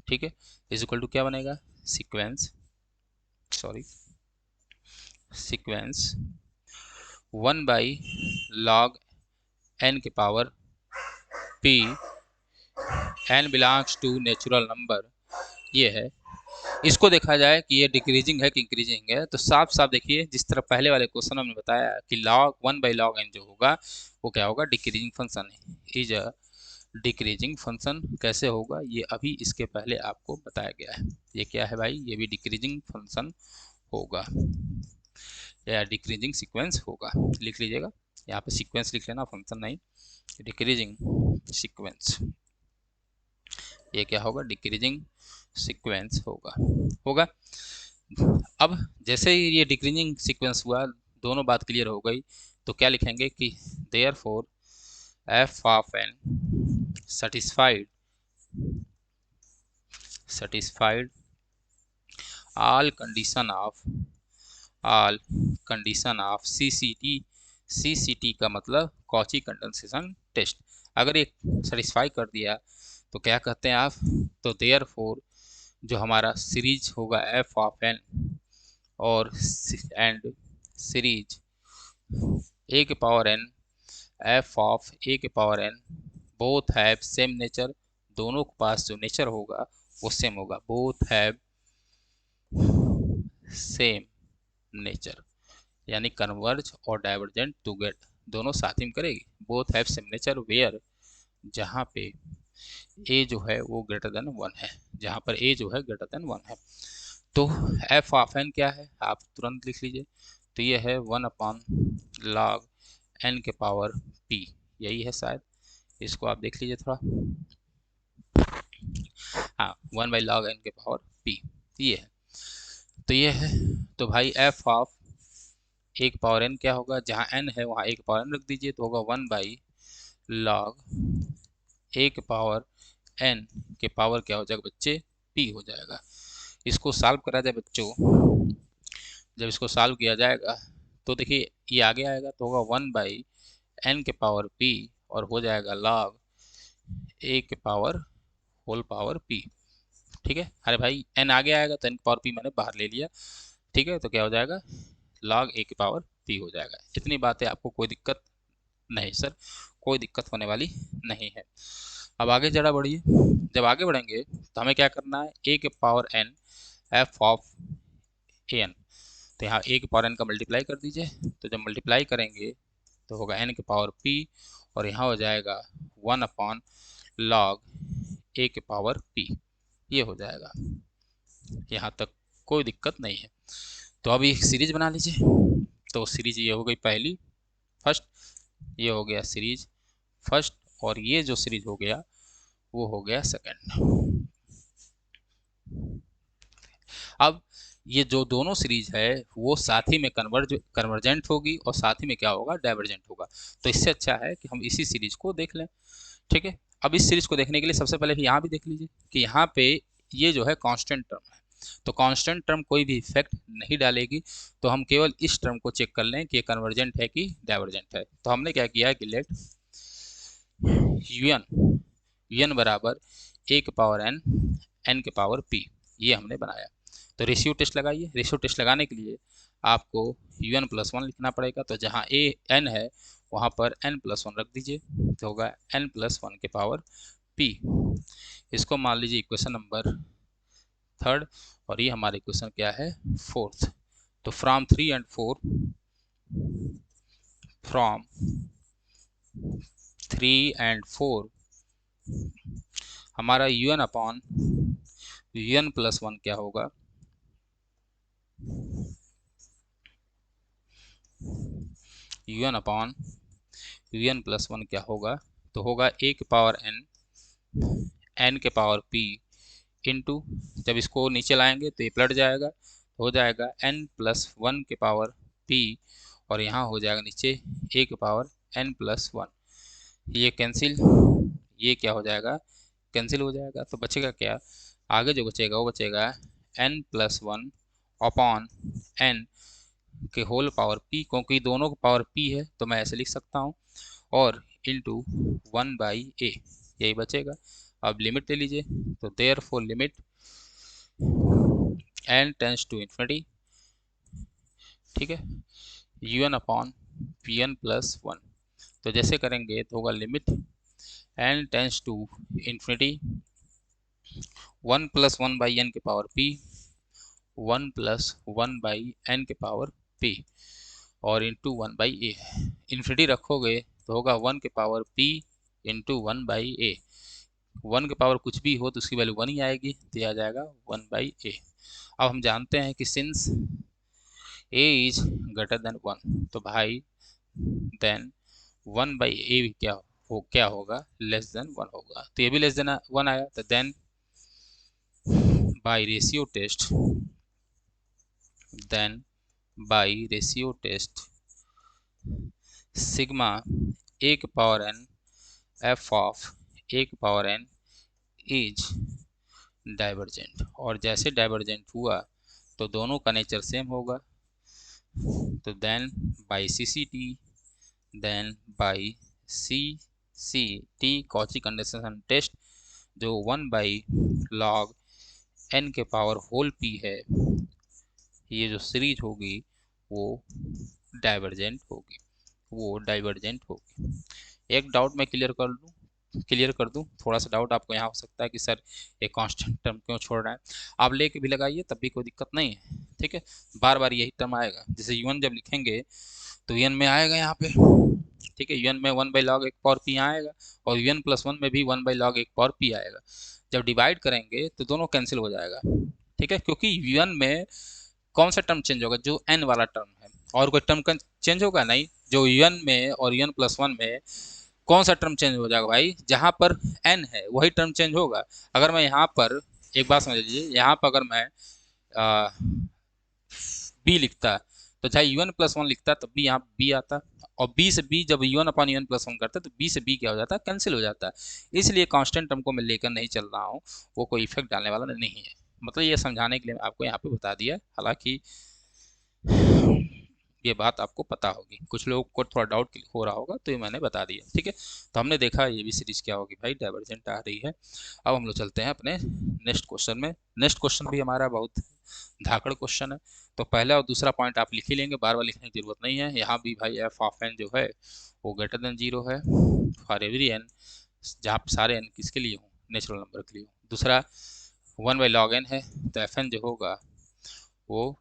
S1: ठीक है, इज इक्वल टू क्या बनेगा, सीक्वेंस 1/log n के power p n belongs to natural number, ये है। इसको देखा जाए कि ये डिक्रीजिंग है कि इंक्रीजिंग है, तो साफ साफ देखिए जिस तरह पहले वाले क्वेश्चन में बताया कि log 1/log n जो होगा वो क्या होगा, decreasing function is a decreasing function. कैसे होगा ये अभी इसके पहले आपको बताया गया है। ये क्या है भाई, ये भी डिक्रीजिंग फंक्शन होगा या डिक्रीजिंग सीक्वेंस होगा, लिख लीजिएगा यहाँ पे, सीक्वेंस लिख लेना, फंक्शन नहीं। डिक्रीजिंग सीक्वेंस, ये क्या होगा, डिक्रीजिंग सीक्वेंस होगा। अब जैसे ही ये डिक्रीजिंग सीक्वेंस हुआ, दोनों बात क्लियर हो गई, तो क्या लिखेंगे कि therefore f of n satisfied all condition of CCT का मतलब कॉची कंडेंसेशन टेस्ट। अगर ये सेटिस्फाई कर दिया तो क्या कहते हैं आप, तो देयरफॉर जो हमारा सीरीज होगा एफ ऑफ एन और एंड सीरीज ए के power n f of a के power n both have same nature, दोनों के पास जो नेचर होगा वो सेम होगा, बोथ हैव सेम नेचर। यानी कन्वर्ज और डाइवर्जेंट टू गेट दोनों साथ ही में करेगी। Both have same nature where, जहाँ पे ए जो है वो ग्रेटर देन 1 है, जहाँ पर ए जो है ग्रेटर देन 1 है। तो एफ ऑफ एन क्या है, आप तुरंत लिख लीजिए। तो ये है 1/log n के पावर p, यही है शायद, इसको आप देख लीजिए थोड़ा। हाँ, 1/log n के पावर p, ये है। तो ये है, तो भाई एफ ऑफ ए के पावर n क्या होगा, जहाँ n है वहाँ ए के पावर n रख दीजिए, तो होगा 1/log ए के पावर n के पावर क्या हो जाएगा बच्चे, p हो जाएगा। इसको सॉल्व करा जाए बच्चों, जब इसको सॉल्व किया जाएगा तो देखिए ये आगे आएगा, तो होगा 1/n के पावर p और हो जाएगा log a के पावर होल पावर p। ठीक है, अरे भाई n आगे आएगा तो n के पावर p मैंने बाहर ले लिया। ठीक है, तो क्या हो जाएगा, log a के पावर p हो जाएगा। इतनी बातें आपको कोई दिक्कत नहीं सर, कोई दिक्कत होने वाली नहीं है। अब आगे जरा बढ़िए, जब आगे बढ़ेंगे तो हमें क्या करना है, a के power n f of an, तो यहाँ a के पावर n का मल्टीप्लाई कर दीजिए। तो जब मल्टीप्लाई करेंगे तो होगा n के पावर p और यहाँ हो जाएगा 1/log a के पावर p, ये हो जाएगा। यहाँ तक कोई दिक्कत नहीं है। तो अभी एक सीरीज बना लीजिए। तो सीरीज ये हो गई पहली, फर्स्ट, ये हो गया सीरीज फर्स्ट, और ये जो सीरीज हो गया वो हो गया सेकंड। अब ये जो दोनों सीरीज है वो साथ ही में कन्वर्जेंट होगी और साथ ही में क्या होगा, डाइवर्जेंट होगा। तो इससे अच्छा है कि हम इसी सीरीज को देख लें। ठीक है, अब इस सीरीज को देखने के लिए सबसे पहले यहाँ भी देख लीजिए कि यहाँ पे ये जो है कांस्टेंट टर्म है, तो कांस्टेंट टर्म कोई भी इफेक्ट नहीं डालेगी। तो हम केवल इस टर्म को चेक कर लें कि ये कन्वर्जेंट है कि डाइवर्जेंट है। तो हमने क्या किया है कि लेट un बराबर ए के पावर n, n के पावर p, ये हमने बनाया। तो रेशियो टेस्ट लगाइए। रेशियो टेस्ट लगाने के लिए आपको un+1 लिखना पड़ेगा। तो जहाँ ए n है वहाँ पर n+1 रख दीजिए, तो होगा n+1 के पावर p। इसको मान लीजिए इक्वेशन नंबर थर्ड, और ये हमारा इक्वेशन क्या है, फोर्थ। तो फ्रॉम 3 and 4, फ्रॉम 3 and 4 हमारा un+1 क्या होगा, un+1 क्या होगा, तो होगा a के पावर n, n के पावर p इंटू, जब इसको नीचे लाएंगे तो ये पलट जाएगा, तो हो जाएगा n+1 के पावर p, और यहाँ हो जाएगा नीचे a के पावर n+1, ये कैंसिल, ये क्या हो जाएगा, कैंसिल हो जाएगा। तो बचेगा क्या, आगे जो बचेगा वो बचेगा n+1 अपॉन n के होल पावर p, क्योंकि दोनों का पावर p है तो मैं ऐसे लिख सकता हूँ, और इंटू 1/a, यही बचेगा। अब लिमिट ले लीजिए, तो therefore limit n tends to infinity, ठीक है, un अपॉन pn+1। तो जैसे करेंगे तो होगा limit n tends to infinity 1+1/n के पावर p, 1+1/n के पावर p, और इंटू 1/a। इन्फिनिटी रखोगे तो होगा 1 के पावर p इंटू 1/a। 1 के पावर कुछ भी हो तो उसकी वैल्यू 1 ही आएगी, तो यह आ जाएगा 1/a। अब हम जानते हैं कि since a is greater then 1, तो भाई देन 1/a भी क्या होगा, लेस देन 1 होगा। तो ये भी लेस देन 1 आया, तो then by ratio test, then by ratio test sigma a के power n f of a के पावर n इज डाइवर्जेंट, और जैसे डाइवर्जेंट हुआ तो दोनों का नेचर सेम होगा। तो then by C C T, then by C C T Cauchy condensation test, जो 1/log n के पावर होल p है, ये जो सीरीज होगी वो डाइवर्जेंट होगी, वो डाइवर्जेंट होगी। एक डाउट मैं क्लियर कर लूँ, क्लियर कर दूं, थोड़ा सा डाउट आपको यहाँ हो सकता है कि सर एक कांस्टेंट टर्म क्यों छोड़ रहे हैं। आप लेके भी लगाइए तब भी कोई दिक्कत नहीं है, ठीक है। बार बार यही टर्म आएगा, जैसे यूएन जब लिखेंगे तो यूएन में आएगा यहाँ पे, ठीक है। यूएन में 1/log 1 पावर पी आएगा, और यूएन प्लस 1 में भी 1/log 1 पावर पी आएगा। जब डिवाइड करेंगे तो दोनों कैंसिल हो जाएगा, ठीक है, क्योंकि यूएन में कौन सा टर्म चेंज होगा, जो एन वाला टर्म है। और कोई टर्म चेंज होगा नहीं, जो यूएन में और यूएन प्लस 1 में कौन सा टर्म चेंज हो जाएगा भाई, जहाँ पर एन है वही टर्म चेंज होगा। अगर मैं यहाँ पर, एक बात समझ लीजिए, यहाँ पर अगर मैं बी लिखता, तो चाहे यूएन प्लस 1 लिखता तब भी यहाँ बी आता, और बी से बी जब यूएन अपॉन यूएन प्लस 1 करता तो बी से बी क्या हो जाता है, कैंसिल हो जाता है। इसलिए कांस्टेंट टर्म को मैं लेकर नहीं चल रहा हूँ, वो कोई इफेक्ट डालने वाला नहीं है। मतलब ये समझाने के लिए आपको यहाँ पे बता दिया, हालांकि ये बात आपको पता होगी, कुछ लोगों को थोड़ा डाउट हो रहा होगा, तो ये मैंने बता दिया, ठीक है। तो हमने देखा ये भी सीरीज क्या होगी भाई, डाइवर्जेंट आ रही है। अब हम लोग चलते हैं अपने नेक्स्ट क्वेश्चन में। नेक्स्ट क्वेश्चन भी हमारा बहुत धाकड़ क्वेश्चन है, तो पहला और दूसरा पॉइंट आप लिख ही लेंगे, बार बार लिखने की जरूरत नहीं है। यहाँ भी भाई एफ ऑफ एन जो है वो ग्रेटर देन 0 है फॉर एवरी एन, जहाँ सारे एन किसके लिए हों, नेचुरल नंबर के लिए हों। दूसरा 1/log n है, तो एफ एन जो होगा वो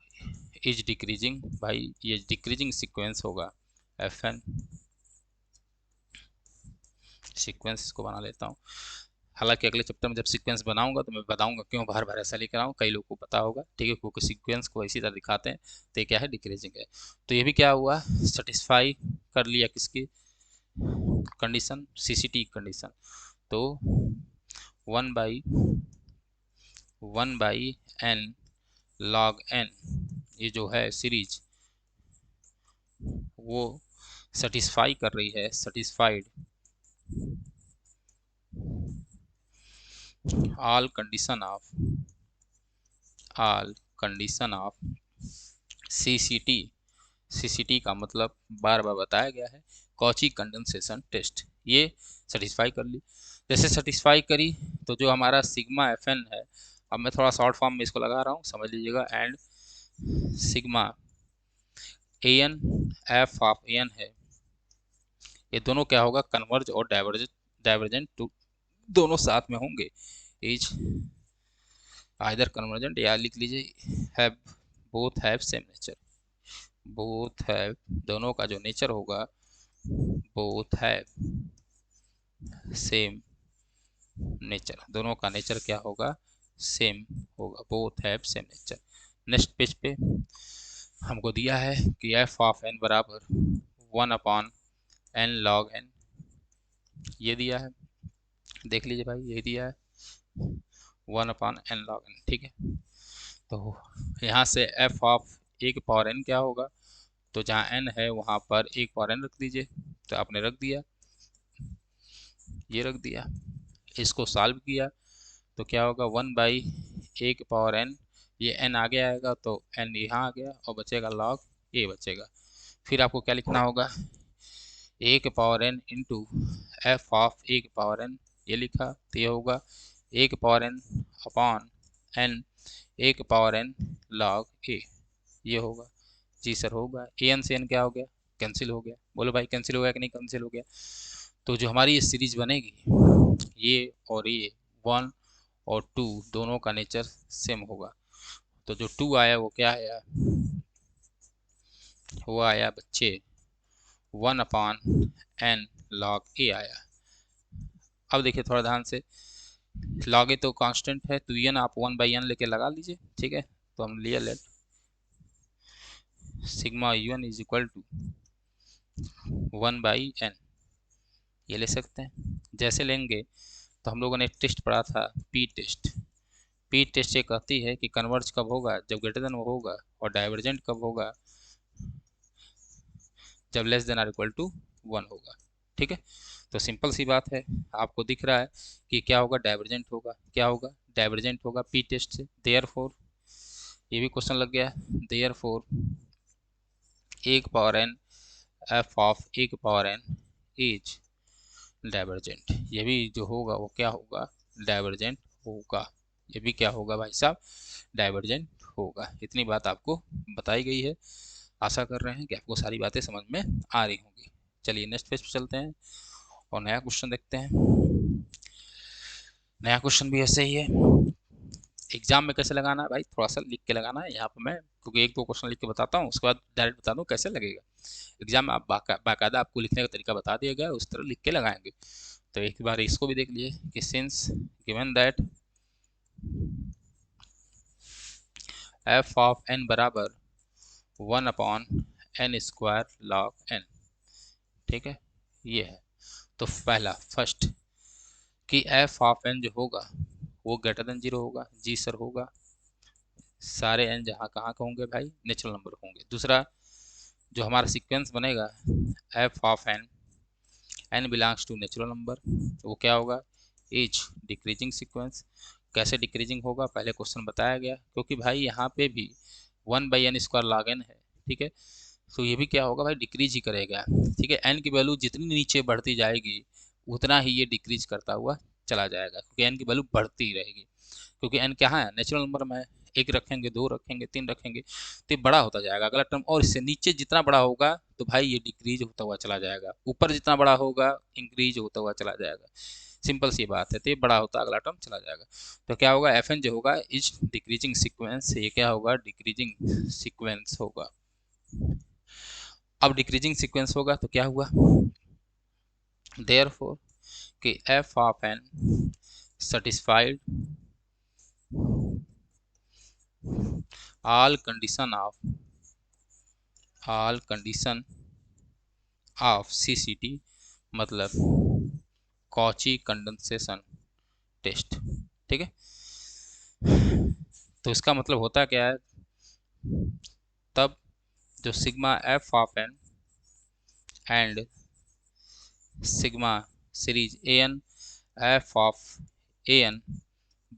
S1: इज डिक्रीजिंग, भाई ये डिक्रीजिंग सीक्वेंस होगा। एफ एन सीक्वेंस इसको बना लेता हूँ, हालांकि अगले चैप्टर में जब सीक्वेंस बनाऊंगा तो मैं बताऊंगा क्यों बार बार ऐसा लेकर आऊँ, कई लोगों को पता होगा, ठीक है, क्योंकि सीक्वेंस को इसी तरह दिखाते हैं, तो ये क्या है, डिक्रीजिंग है। तो ये भी क्या हुआ, सेटिस्फाई कर लिया किसकी कंडीशन, सीसीटी कंडीशन। तो 1/n log n, ये जो है सीरीज वो सेटिस्फाई कर रही है, satisfied all condition of CCT. CCT का मतलब बार बार बताया गया है, कॉची कंडेंसेशन टेस्ट, ये सेटिस्फाई कर ली। जैसे सेटिस्फाई करी तो जो हमारा सिग्मा एफ एन है, अब मैं थोड़ा शॉर्ट फॉर्म में इसको लगा रहा हूँ, समझ लीजिएगा, and sigma a n f of a n है, ये दोनों क्या होगा, कन्वर्ज और डाइवर्जेंट टू दोनों साथ में होंगे। इज आइदर कन्वर्जेंट, या लिख लीजिए have, both have same nature, both have, दोनों का जो नेचर होगा, बोथ हैव सेम नेचर, दोनों का नेचर क्या होगा, सेम होगा, both have same nature. Next page पे हमको दिया है कि एफ ऑफ एन बराबर 1/n log n, ये दिया है, देख लीजिए भाई, ये दिया है 1/n log n, ठीक है। तो यहाँ से एफ ऑफ 1/n क्या होगा, तो जहाँ n है वहाँ पर 1/n रख दीजिए, तो आपने रख दिया, ये रख दिया, इसको सॉल्व किया तो क्या होगा, 1/1/n, ये n आगे आएगा तो n यहाँ आ गया, और बचेगा log a बचेगा। फिर आपको क्या लिखना होगा, 1/n into F of 1/n, ये लिखा, तो ये होगा 1/n upon n 1/n log a, ये होगा। जी सर होगा, ए एन से एन क्या हो गया, कैंसिल हो गया, बोलो भाई कैंसिल हो गया कि नहीं कैंसिल हो गया। तो जो हमारी ये सीरीज बनेगी, ये और ये 1 और 2 दोनों का नेचर सेम होगा, तो जो 2 आया वो क्या आया, वो आया बच्चे 1/n log a आया। अब देखिए थोड़ा ध्यान से, log a तो कांस्टेंट है, तो n आप 1/n लेके लगा लीजिए, ठीक है। तो हम लिया let sigma un is equal to 1/n, ये ले सकते हैं। जैसे लेंगे तो हम लोगों ने एक टेस्ट पढ़ा था, पी टेस्ट। पी टेस्ट ये कहती है कि कन्वर्ज कब होगा, जब ग्रेटर देन वो होगा, और डाइवर्जेंट कब होगा, जब less than or equal to 1 होगा, ठीक है। तो सिंपल सी बात है, आपको दिख रहा है कि क्या होगा, डाइवर्जेंट होगा, क्या होगा, डाइवर्जेंट होगा पी टेस्ट से। देयरफॉर, ये भी क्वेश्चन लग गया, therefore 1/n F of 1/n is divergent, ये भी जो होगा वो क्या होगा, डाइवर्जेंट होगा, ये भी क्या होगा भाई साहब, डाइवर्जेंट होगा। इतनी बात आपको बताई गई है, आशा कर रहे हैं कि आपको सारी बातें समझ में आ रही होंगी। चलिए नेक्स्ट पेज पे चलते हैं और नया क्वेश्चन देखते हैं। नया क्वेश्चन भी ऐसे ही है। एग्जाम में कैसे लगाना है भाई, थोड़ा सा लिख के लगाना है यहाँ पर मैं, क्योंकि एक दो क्वेश्चन लिख के बताता हूँ, उसके बाद डायरेक्ट बता दूँ कैसे लगेगा। एग्जाम में आप बाकायदा आपको लिखने का तरीका बता दिया गया है, उस तरह लिख के लगाएंगे। तो एक बार इसको भी देख लिए कि since given that f of n बराबर 1/n² log n। ठीक है, ये है। तो पहला फर्स्ट कि एफ ऑफ एन जो होगा वो ग्रेटर देन 0 होगा, जी सर होगा। सारे एन जहाँ कहाँ के होंगे भाई, नेचुरल नंबर होंगे। दूसरा जो हमारा सीक्वेंस बनेगा f of n, n belongs to natural number, तो वो क्या होगा, इज डिक्रीजिंग सीक्वेंस। कैसे डिक्रीजिंग होगा, पहले क्वेश्चन बताया गया, क्योंकि भाई यहाँ पे भी 1/n² log n है। ठीक है, तो ये भी क्या होगा भाई, डिक्रीज ही करेगा। ठीक है, एन की वैल्यू जितनी नीचे बढ़ती जाएगी उतना ही ये डिक्रीज करता हुआ चला जाएगा, क्योंकि एन की वैल्यू बढ़ती ही रहेगी। क्योंकि एन कहाँ है, नेचुरल नंबर में है। एक रखेंगे, दो रखेंगे, तीन रखेंगे, तो ये बड़ा होता जाएगा अगला टर्म, और इससे नीचे जितना बड़ा होगा तो भाई ये डिक्रीज होता हुआ चला जाएगा, ऊपर जितना बड़ा होगा इंक्रीज होता हुआ चला जाएगा। सिंपल सी बात है, तो ये बड़ा होता अगला टर्म चला जाएगा। तो क्या होगा, एफ एन जो होगा इज डिक्रीजिंग सीक्वेंस, ये क्या होगा, डिक्रीजिंग सीक्वेंस होगा। अब डिक्रीजिंग सीक्वेंस होगा तो क्या हुआ, देयरफॉर कि f of n satisfied all condition of CCT, मतलब कॉची कंडेंसेशन टेस्ट। ठीक है, तो इसका मतलब होता क्या है, तब जो sigma f of n and sigma series a n f of a n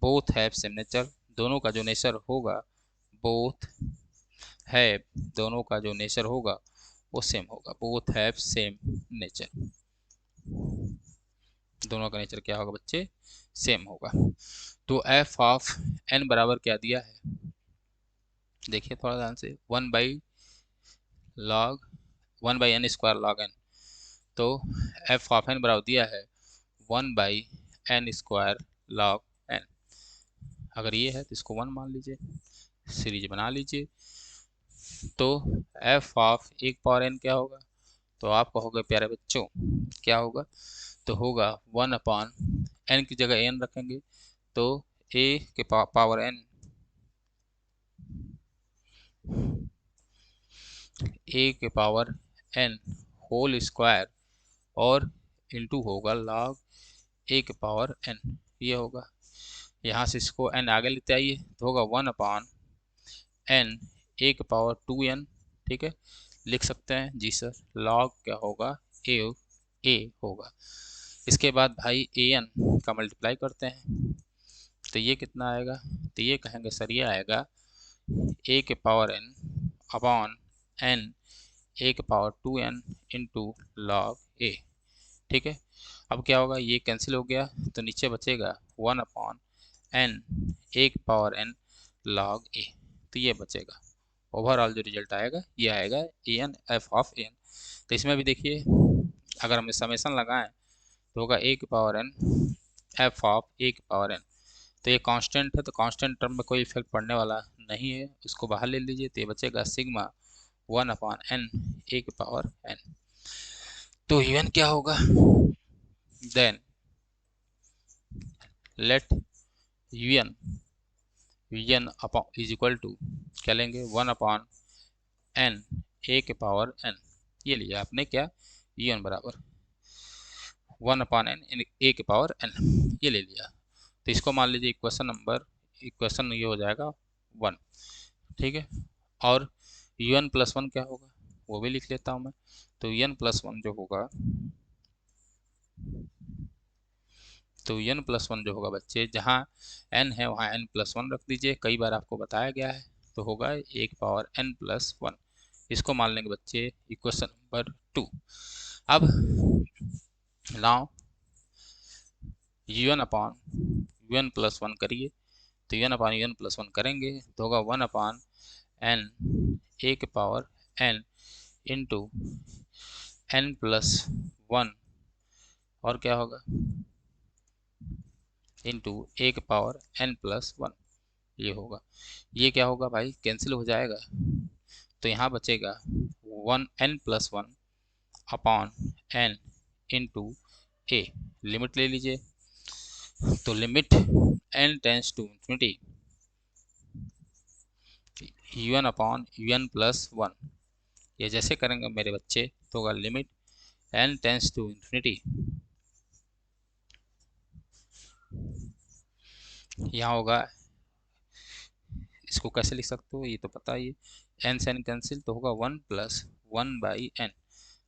S1: both have same nature, दोनों का जो नेचर होगा, बोथ हैव, दोनों का जो नेचर होगा वो सेम होगा, बोथ हैव सेम नेचर, दोनों का नेचर क्या होगा बच्चे, सेम होगा। तो एफ ऑफ एन बराबर क्या दिया है, देखिए थोड़ा ध्यान से, 1/n² log n। तो एफ ऑफ एन बराबर दिया है 1/n² log n। अगर ये है तो इसको 1 मान लीजिए, सीरीज बना लीजिए। तो एफ ऑफ एक पावर एन क्या होगा, तो आप कहोगे प्यारे बच्चों क्या होगा, तो होगा 1/n की जगह एन रखेंगे, तो ए के पावर एन, ए के पावर एन होल स्क्वायर, और इंटू होगा लॉग ए के पावर एन, ये होगा। यहाँ से इसको एन आगे लेते आइए तो होगा 1/n ए के पावर 2n। ठीक है, लिख सकते हैं जी सर, लॉग क्या होगा, ए होगा। इसके बाद भाई ए एन का मल्टीप्लाई करते हैं, तो ये कितना आएगा, तो ये कहेंगे सर ये आएगा ए के power n upon n a के पावर 2n इंटू लॉग ए। ठीक है, अब क्या होगा, ये कैंसिल हो गया तो नीचे बचेगा 1/n ए के पावर एन लॉग ए, तो ये बचेगा। ओवरऑल जो रिजल्ट आएगा ये आएगा a n f of a n. तो इसमें भी देखिए, अगर हम समेसन लगाएं तो होगा ए के power n f of a के पावर एन। तो ये कांस्टेंट है, तो कांस्टेंट टर्म में कोई इफेक्ट पड़ने वाला नहीं है, उसको बाहर ले लीजिए, तो ये बचेगा सिग्मा 1/n ए के पावर एन। तो यूएन क्या होगा, then let u n u n upon is equal to क्या लेंगे, 1/n ए के पावर एन। ये लिया आपने क्या, यूएन बराबर 1/n ए के पावर एन, ये ले लिया। तो इसको मान लीजिए इक्वेशन ये हो जाएगा 1। ठीक है, और un प्लस 1 क्या होगा वो भी लिख लेता हूँ मैं। तो n प्लस 1 जो होगा, तो n प्लस 1 जो होगा बच्चे, जहाँ n है वहाँ n प्लस 1 रख दीजिए, कई बार आपको बताया गया है। तो होगा एक पावर n प्लस 1, इसको मान लेंगे बच्चे इक्वेशन नंबर 2। अब नाउ un प्लस 1 करिए, तो un प्लस 1 करेंगे तो होगा 1/n ए के power n into n plus 1, और क्या होगा इंटू ए के पावर n प्लस वन, ये होगा। ये क्या होगा भाई, कैंसिल हो जाएगा, तो यहाँ बचेगा one n plus one upon n into a. Limit ले लीजिए, तो limit n tends to infinity un upon un plus one, ये जैसे करेंगे मेरे बच्चे तो होगा limit n tends to infinity, यहाँ होगा, इसको कैसे लिख सकते हो ये तो पता ही है, n से n कैंसिल तो होगा one plus one by n.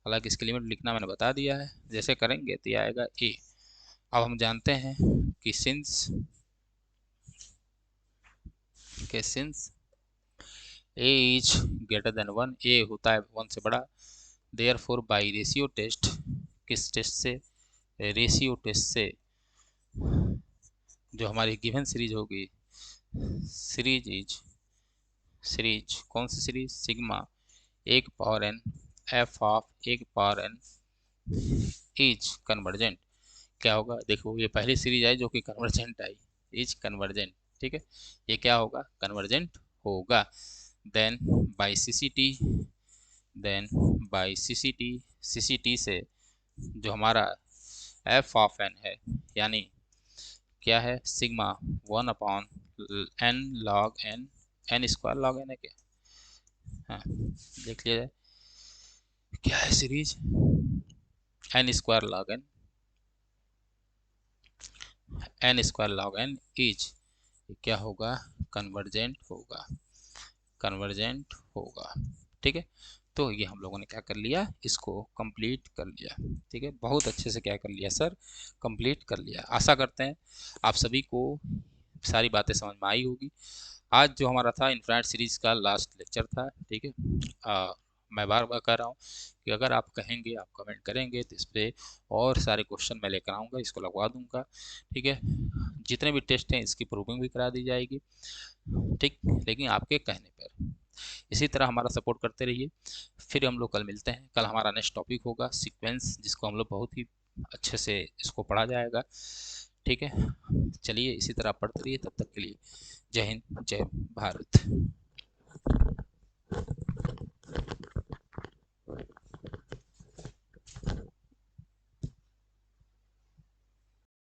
S1: हालांकि इसकी लिमिट लिखना मैंने बता दिया है, जैसे करेंगे तो ये आएगा ए। अब हम जानते हैं कि since a is greater than one, a होता है वन से बड़ा, therefore by ratio test, किस टेस्ट से, रेशियो टेस्ट से, जो हमारी गिवन सीरीज होगी, सीरीज कौन सी सीरीज, सिग्मा एक पावर एन एफ ऑफ एक पावर एन इज कन्वर्जेंट। क्या होगा, देखो ये पहली सीरीज आई जो कि कन्वर्जेंट आई, इज कन्वर्जेंट, ठीक है, ये क्या होगा, कन्वर्जेंट होगा। Then by C C T से जो हमारा एफ ऑफ एन है, यानी क्या है, sigma one upon n log n, n square log n है क्या, हाँ देख लिया जाए, क्या है series n square log n is, क्या होगा, कन्वर्जेंट होगा, कन्वर्जेंट होगा, ठीक है। तो ये हम लोगों ने क्या कर लिया, इसको कंप्लीट कर लिया, ठीक है, बहुत अच्छे से क्या कर लिया सर, कंप्लीट कर लिया। आशा करते हैं आप सभी को सारी बातें समझ में आई होगी। आज जो हमारा था इनफाइनाइट सीरीज का लास्ट लेक्चर था, ठीक है। मैं बार बार कह रहा हूँ कि अगर आप कहेंगे, आप कमेंट करेंगे तो इस पर और सारे क्वेश्चन मैं लेकर आऊँगा, इसको लगवा दूंगा, ठीक है। जितने भी टेस्ट हैं इसकी प्रूविंग भी करा दी जाएगी, ठीक, लेकिन आपके कहने पर। इसी तरह हमारा सपोर्ट करते रहिए। फिर हम लोग कल मिलते हैं, कल हमारा नेक्स्ट टॉपिक होगा सीक्वेंस, जिसको हम लोग बहुत ही अच्छे से इसको पढ़ा जाएगा, ठीक है। चलिए इसी तरह पढ़ते रहिए, तब तक के लिए जय हिंद जय भारत।